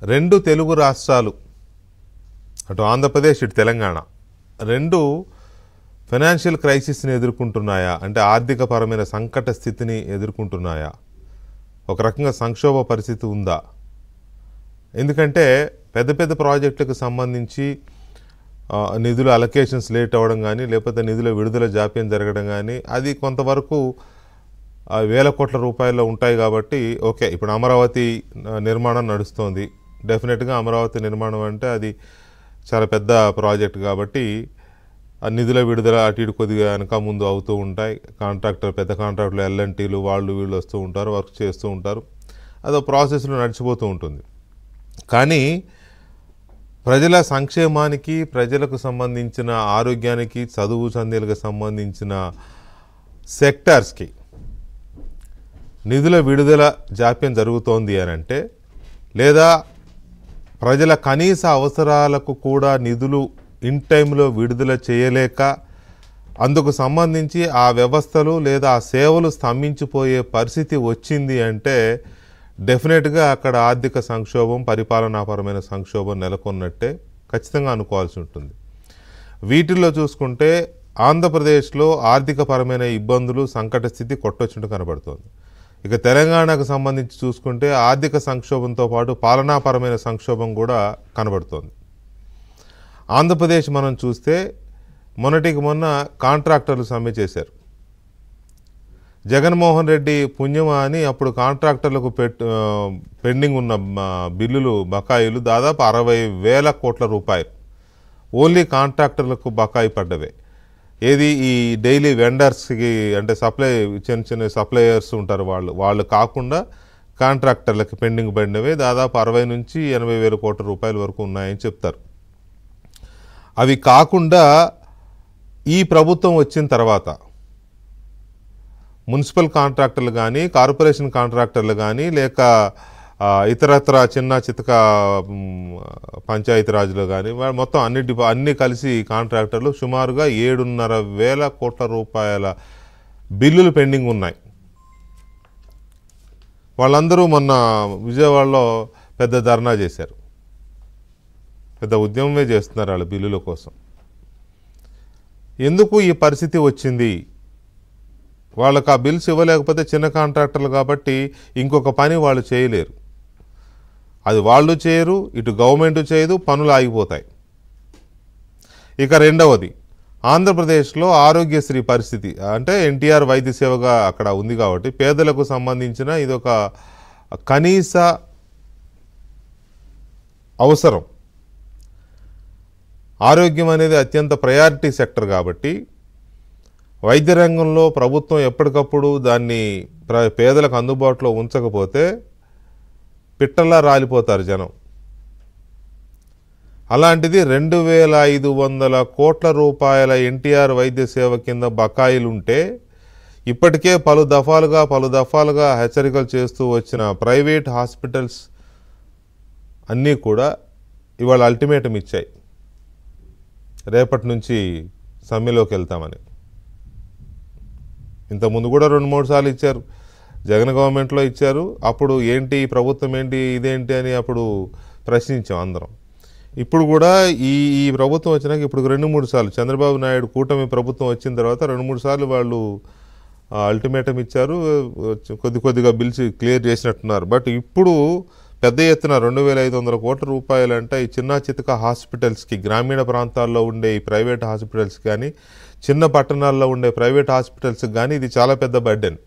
రెండు తెలుగు రాష్ట్రాలు, అటు ఆంధ్రప్రదేశ్ ఇటు తెలంగాణ, రెండు ఫైనాన్షియల్ క్రైసిస్ని ఎదుర్కొంటున్నాయా అంటే ఆర్థికపరమైన సంకట స్థితిని ఎదుర్కొంటున్నాయా? ఒక రకంగా సంక్షోభ పరిస్థితి ఉందా? ఎందుకంటే పెద్ద పెద్ద ప్రాజెక్టులకు సంబంధించి నిధుల అలొకేషన్స్ లేట్ అవ్వడం కానీ, లేకపోతే నిధుల విడుదల జాప్యం జరగడం కానీ, అది కొంతవరకు వేల కోట్ల రూపాయల్లో ఉంటాయి. కాబట్టి ఓకే, ఇప్పుడు అమరావతి నిర్మాణం నడుస్తోంది. డెఫినెట్గా అమరావతి నిర్మాణం అంటే అది చాలా పెద్ద ప్రాజెక్ట్ కాబట్టి ఆ నిధుల విడుదల అటు ఇటు కొద్దిగా వెనక ముందు అవుతూ ఉంటాయి. పెద్ద కాంట్రాక్టర్లు ఎల్ఎన్టీలు వాళ్ళు వీళ్ళు వస్తూ ఉంటారు, వర్క్ చేస్తూ ఉంటారు. అదో ప్రాసెస్లో నడిచిపోతూ ఉంటుంది. కానీ ప్రజల సంక్షేమానికి, ప్రజలకు సంబంధించిన ఆరోగ్యానికి, చదువు సంధ్యలకు సంబంధించిన సెక్టార్స్కి నిధుల విడుదల జాప్యం జరుగుతోంది అని అంటే, లేదా ప్రజల కనీస అవసరాలకు కూడా నిధులు ఇన్ టైంలో విడుదల చేయలేక అందుకు సంబంధించి ఆ వ్యవస్థలు లేదా ఆ సేవలు స్తంభించిపోయే పరిస్థితి వచ్చింది అంటే డెఫినెట్గా అక్కడ ఆర్థిక సంక్షోభం, పరిపాలనాపరమైన సంక్షోభం నెలకొన్నట్టే ఖచ్చితంగా అనుకోవాల్సి ఉంటుంది. వీటిల్లో చూసుకుంటే ఆంధ్రప్రదేశ్లో ఆర్థికపరమైన ఇబ్బందులు, సంకట స్థితి కొట్టొచ్చినట్టు కనబడుతోంది. ఇక తెలంగాణకు సంబంధించి చూసుకుంటే ఆర్థిక సంక్షోభంతో పాటు పాలనాపరమైన సంక్షోభం కూడా కనబడుతోంది. ఆంధ్రప్రదేశ్ మనం చూస్తే మొన్నటికి మొన్న కాంట్రాక్టర్లు సమ్మె చేశారు. జగన్మోహన్ రెడ్డి పుణ్యమా అని అప్పుడు కాంట్రాక్టర్లకు పెండింగ్ ఉన్న బిల్లులు, బకాయిలు దాదాపు 60,000 కోట్ల రూపాయలు ఓన్లీ కాంట్రాక్టర్లకు బకాయి పడ్డవే. ఏది ఈ డైలీ వెండర్స్కి అంటే చిన్న చిన్న సప్లయర్స్ ఉంటారు, వాళ్ళు కాకుండా కాంట్రాక్టర్లకి పెండింగ్ పడినవే దాదాపు 60 నుంచి 80,000 కోట్ల రూపాయల వరకు ఉన్నాయని చెప్తారు. అవి కాకుండా ఈ ప్రభుత్వం వచ్చిన తర్వాత మున్సిపల్ కాంట్రాక్టర్లు కానీ, కార్పొరేషన్ కాంట్రాక్టర్లు కానీ, లేక ఇతరత్ర చిన్న చితక పంచాయతీరాజ్లో కానీ మొత్తం అన్ని కలిసి కాంట్రాక్టర్లు సుమారుగా 7,500 కోట్ల రూపాయల బిల్లులు పెండింగ్ ఉన్నాయి. వాళ్ళందరూ మొన్న విజయవాడలో పెద్ద ధర్నా చేశారు, పెద్ద ఉద్యమమే చేస్తున్నారు వాళ్ళ బిల్లుల కోసం. ఎందుకు ఈ పరిస్థితి వచ్చింది? వాళ్ళకు ఆ బిల్స్ ఇవ్వలేకపోతే చిన్న కాంట్రాక్టర్లు కాబట్టి ఇంకొక పని వాళ్ళు చేయలేరు. అది వాళ్ళు చేయరు, ఇటు గవర్నమెంట్ చేయదు, పనులు ఆగిపోతాయి. ఇక రెండవది, ఆంధ్రప్రదేశ్లో ఆరోగ్యశ్రీ పరిస్థితి అంటే ఎన్టీఆర్ వైద్య సేవగా అక్కడ ఉంది కాబట్టి పేదలకు సంబంధించిన ఇదొక కనీస అవసరం. ఆరోగ్యం అనేది అత్యంత ప్రయారిటీ సెక్టర్ కాబట్టి వైద్య రంగంలో ప్రభుత్వం ఎప్పటికప్పుడు దాన్ని పేదలకు అందుబాటులో ఉంచకపోతే పిట్టల్లా రాలిపోతారు జనం. అలాంటిది 2,500 కోట్ల రూపాయల ఎన్టీఆర్ వైద్య సేవ కింద బకాయిలుంటే ఇప్పటికే పలు దఫాలుగా హెచ్చరికలు చేస్తూ వచ్చిన ప్రైవేట్ హాస్పిటల్స్ అన్నీ కూడా ఇవాళ అల్టిమేటం ఇచ్చాయి, రేపటి నుంచి సమ్మెలోకి వెళ్తామని. ఇంతకుముందు కూడా 2-3 సార్లు ఇచ్చారు, జగన్ గవర్నమెంట్లో ఇచ్చారు. అప్పుడు ఏంటి ప్రభుత్వం ఏంటి ఇదేంటి అని అప్పుడు ప్రశ్నించాం అందరం. ఇప్పుడు కూడా ఈ ప్రభుత్వం వచ్చినాక ఇప్పుడు 2-3 సార్లు చంద్రబాబు నాయుడు కూటమి ప్రభుత్వం వచ్చిన తర్వాత 2-3 సార్లు వాళ్ళు అల్టిమేటం ఇచ్చారు, కొద్దిగా బిల్స్ క్లియర్ చేసినట్టున్నారు. బట్ ఇప్పుడు పెద్ద ఎత్తున 2,500 కోట్ల రూపాయలు అంటే ఈ చిన్న చితక హాస్పిటల్స్కి, గ్రామీణ ప్రాంతాల్లో ఉండే ఈ ప్రైవేట్ హాస్పిటల్స్ కానీ, చిన్న పట్టణాల్లో ఉండే ప్రైవేట్ హాస్పిటల్స్కి కానీ ఇది చాలా పెద్ద బర్డెన్.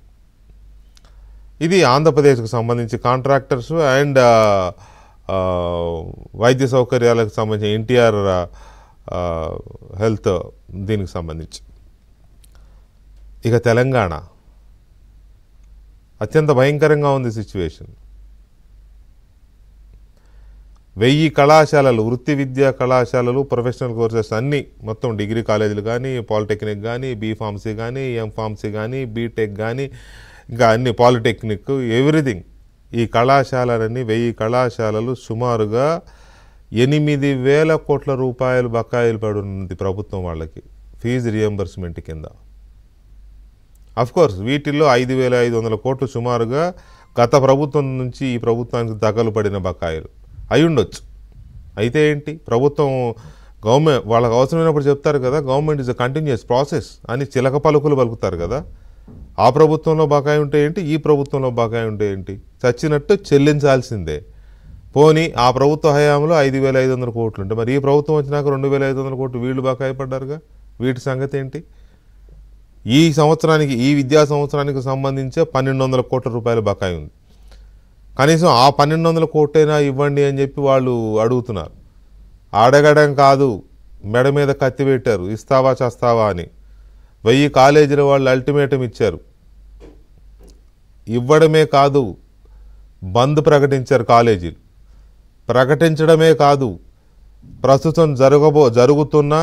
ఇది ఆంధ్రప్రదేశ్కి సంబంధించి కాంట్రాక్టర్స్ అండ్ వైద్య సౌకర్యాలకు సంబంధించి ఎన్టీఆర్ హెల్త్ దీనికి సంబంధించి. ఇక తెలంగాణ అత్యంత భయంకరంగా ఉంది సిచ్యువేషన్. 1000 కళాశాలలు, వృత్తి విద్యా కళాశాలలు, ప్రొఫెషనల్ కోర్సెస్ అన్నీ మొత్తం డిగ్రీ కాలేజీలు కానీ, పాలిటెక్నిక్ కానీ, బీఫార్మసీ కానీ, ఎంఫార్మసీ కానీ, బీటెక్ కానీ, ఇంకా అన్ని పాలిటెక్నిక్ ఎవ్రీథింగ్. ఈ కళాశాలలన్నీ 1000 కళాశాలలు సుమారుగా 8,000 కోట్ల రూపాయలు బకాయిలు పడుతుంది ప్రభుత్వం వాళ్ళకి ఫీజు రియంబర్స్మెంట్ కింద. అఫ్కోర్స్ వీటిల్లో 5,500 కోట్లు సుమారుగా గత ప్రభుత్వం నుంచి ఈ ప్రభుత్వానికి దగలు పడిన బకాయిలు. అయి ఉండొచ్చు. అయితే ఏంటి, ప్రభుత్వం గవర్నమెంట్ వాళ్ళకి అవసరమైనప్పుడు చెప్తారు కదా, government is a continuous process అని చిలక పలుకులు పలుకుతారు కదా. ఆ ప్రభుత్వంలో బకాయి ఉంటే ఏంటి, ఈ ప్రభుత్వంలో బకాయి ఉంటే ఏంటి, చచ్చినట్టు చెల్లించాల్సిందే. పోనీ ఆ ప్రభుత్వ హయాంలో 5,500 కోట్లు ఉంటే, మరి ఈ ప్రభుత్వం వచ్చినాక 2,500 కోట్లు వీళ్ళు బకాయి పడ్డారుగా. వీటి సంగతి ఏంటి? ఈ సంవత్సరానికి, ఈ విద్యా సంవత్సరానికి సంబంధించే 1,200 కోట్ల రూపాయల బకాయి ఉంది. కనీసం ఆ 1,200 కోట్లైనా ఇవ్వండి అని చెప్పి వాళ్ళు అడుగుతున్నారు. అడగడం కాదు, మెడ మీద కత్తి పెట్టారు, ఇస్తావా చస్తావా అని. 1000 కాలేజీల వాళ్ళు అల్టిమేటం ఇచ్చారు. ఇవ్వడమే కాదు, బంద్ ప్రకటించారు కాలేజీలు. ప్రకటించడమే కాదు, ప్రస్తుతం జరుగుతున్న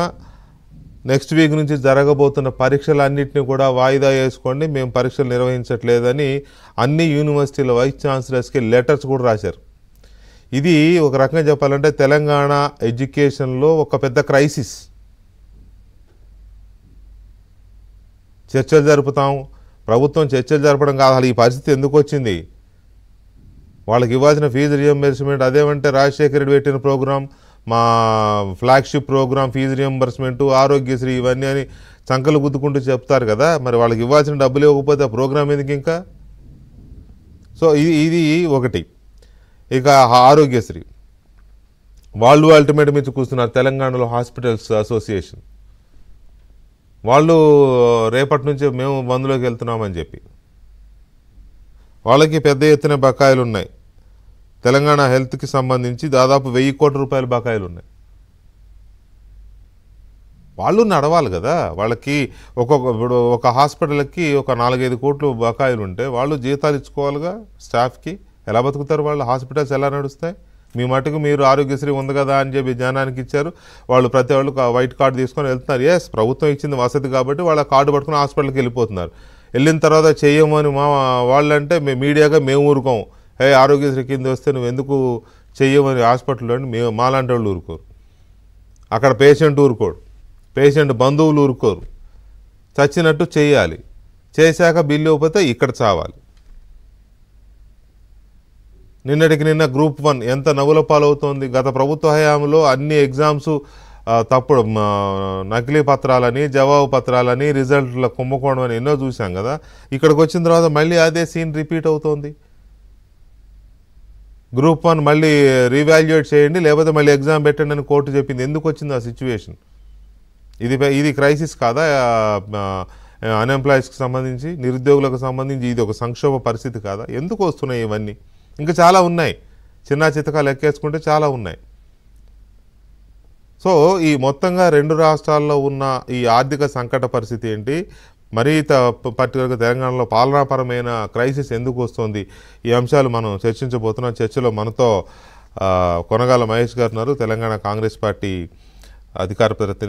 నెక్స్ట్ వీక్ నుంచి జరగబోతున్న పరీక్షలన్నింటినీ కూడా వాయిదా వేసుకోండి, మేము పరీక్షలు నిర్వహించట్లేదని అన్ని యూనివర్సిటీల వైస్ ఛాన్సలర్స్కి లెటర్స్ కూడా రాశారు. ఇది ఒక రకంగా చెప్పాలంటే తెలంగాణ ఎడ్యుకేషన్లో ఒక పెద్ద క్రైసిస్. చర్చలు జరుపుతాం, ప్రభుత్వం చర్చలు జరపడం కాదు, అసలు ఈ పరిస్థితి ఎందుకు వచ్చింది? వాళ్ళకి ఇవ్వాల్సిన ఫీజు రియంబర్స్మెంట్, అదేమంటే రాజశేఖర రెడ్డి పెట్టిన ప్రోగ్రాం, మా flagship program fee reimbursement, Aarogyasri, ఇవన్నీ అని చంకలు గుద్దుకుంటూ చెప్తారు కదా. మరి వాళ్ళకి ఇవ్వాల్సిన డబ్బులు ఇవ్వకపోతే ఆ ప్రోగ్రాం ఎందుకు ఇంకా? సో ఇది ఒకటి. ఇక ఆరోగ్యశ్రీ వాళ్ళు అల్టిమేటం ఇచ్చి కూర్చున్నారు. తెలంగాణలో హాస్పిటల్స్ అసోసియేషన్ వాళ్ళు రేపటి నుంచి మేము బంద్లోకి వెళ్తున్నామని చెప్పి, వాళ్ళకి పెద్ద ఎత్తున బకాయిలు ఉన్నాయి. తెలంగాణ హెల్త్కి సంబంధించి దాదాపు 1000 కోట్ల రూపాయల బకాయిలు ఉన్నాయి. వాళ్ళు నడవాలి కదా. వాళ్ళకి ఒక హాస్పిటల్కి ఒక 4-5 కోట్లు బకాయిలు ఉంటే వాళ్ళు జీతాలు ఇచ్చుకోవాలిగా స్టాఫ్కి. ఎలా బతుకుతారు వాళ్ళు? హాస్పిటల్స్ ఎలా నడుస్తాయి? మీ మటుకు మీరు ఆరోగ్యశ్రీ ఉంది కదా అని చెప్పి జనానికి ఇచ్చారు. వాళ్ళు ప్రతి వాళ్ళు వైట్ కార్డు తీసుకొని వెళ్తున్నారు. ఎస్, ప్రభుత్వం ఇచ్చింది వసతి కాబట్టి వాళ్ళ కార్డు పట్టుకుని హాస్పిటల్కి వెళ్ళిపోతున్నారు. వెళ్ళిన తర్వాత చెయ్యమని వాళ్ళంటే మీడియాగా మేము ఊరుకోము. ఆరోగ్యశ్రీ కింద వస్తే నువ్వు ఎందుకు చెయ్యమని హాస్పిటల్లో మేము మాలాంటి వాళ్ళు ఊరుకోరు. అక్కడ పేషెంట్ ఊరుకోడు, పేషెంట్ బంధువులు ఊరుకోరు. చచ్చినట్టు చేయాలి. చేశాక బిల్లు ఇవ్వకపోతే ఇక్కడ చావాలి. నిన్నటికి నిన్న గ్రూప్ 1 ఎంత నవ్వుల పాలవుతోంది. గత ప్రభుత్వ హయాంలో అన్ని ఎగ్జామ్స్ తప్పుడు నకిలీ పత్రాలని, జవాబు పత్రాలని, రిజల్ట్ల కుంభకోణం అని ఎన్నో చూసాం కదా. ఇక్కడికి వచ్చిన తర్వాత మళ్ళీ అదే సీన్ రిపీట్ అవుతోంది. గ్రూప్ 1 మళ్ళీ రీవాల్యుయేట్ చేయండి, లేకపోతే మళ్ళీ ఎగ్జామ్ పెట్టండి అని కోర్టు చెప్పింది. ఎందుకు వచ్చింది ఆ సిచ్యువేషన్? ఇది క్రైసిస్ కాదా? అన్ఎంప్లాయీస్కి సంబంధించి, నిరుద్యోగులకు సంబంధించి ఇది ఒక సంక్షోభ పరిస్థితి కాదా? ఎందుకు వస్తున్నాయి ఇవన్నీ? ఇంకా చాలా ఉన్నాయి, చిన్న చితకా లెక్కేసుకుంటే చాలా ఉన్నాయి. సో ఈ మొత్తంగా 2 రాష్ట్రాల్లో ఉన్న ఈ ఆర్థిక సంకట పరిస్థితి ఏంటి, మరీ పర్టికులర్గా తెలంగాణలో పాలనాపరమైన క్రైసిస్ ఎందుకు వస్తుంది, ఈ అంశాలు మనం చర్చించబోతున్నాం. చర్చలో మనతో కొనగాల మహేష్ గారు ఉన్నారు, తెలంగాణ కాంగ్రెస్ పార్టీ అధికార ప్రతినిధి.